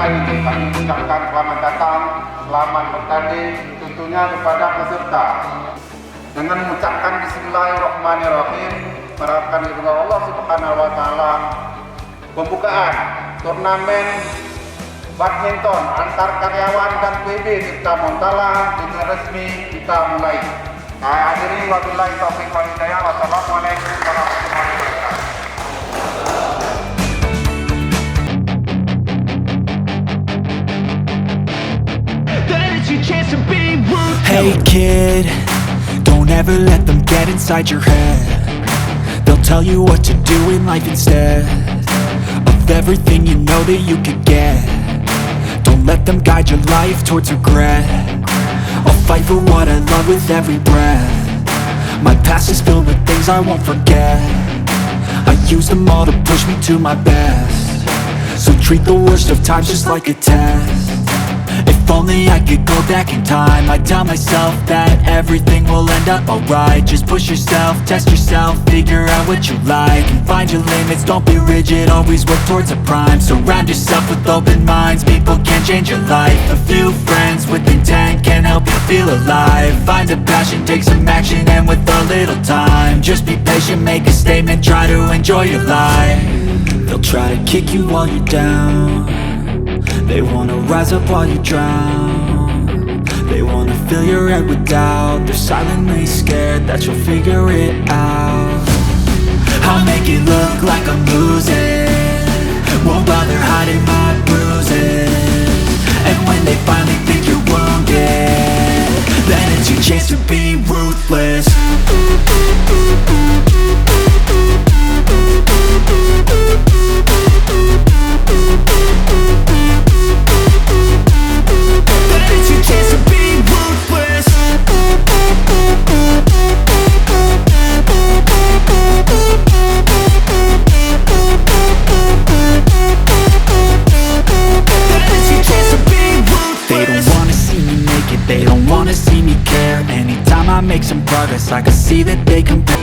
kesempatan ini kami ucapkan selamat datang, selamat bertanding tentunya kepada peserta. Dengan mengucapkan Bismillahirrahmanirrahim, mengharapkan ridho Allah Subhanahu wa Ta'ala. Pembukaan turnamen badminton antar karyawan dan PB Tirta Mountala dengan resmi kita mulai. Saya hadiri wabillahi taufiq wal hidayah. Wassalamualaikum warahmatullahi wabarakatuh. Hey kid, don't ever let them get inside your head. They'll tell you what to do in life instead of everything you know that you could get. Don't let them guide your life towards regret. I'll fight for what I love with every breath. My past is filled with things I won't forget. I use them all to push me to my best. So treat the worst of times just like a test. If only I could go back in time, I'd tell myself that everything will end up alright. Just push yourself, test yourself, figure out what you like, and find your limits, don't be rigid, always work towards a prime. Surround yourself with open minds, people can change your life. A few friends with intent can help you feel alive. Find a passion, take some action, and with a little time, just be patient, make a statement, try to enjoy your life. They'll try to kick you while you're down. They wanna rise up while you drown. They wanna fill your head with doubt. They're silently scared that you'll figure it out. I'll make it look like I'm losing, won't bother hiding my bruises. And when they finally think you're wounded, then it's your chance to be ruthless. They don't wanna see me care. Anytime I make some progress, I can see that they compare.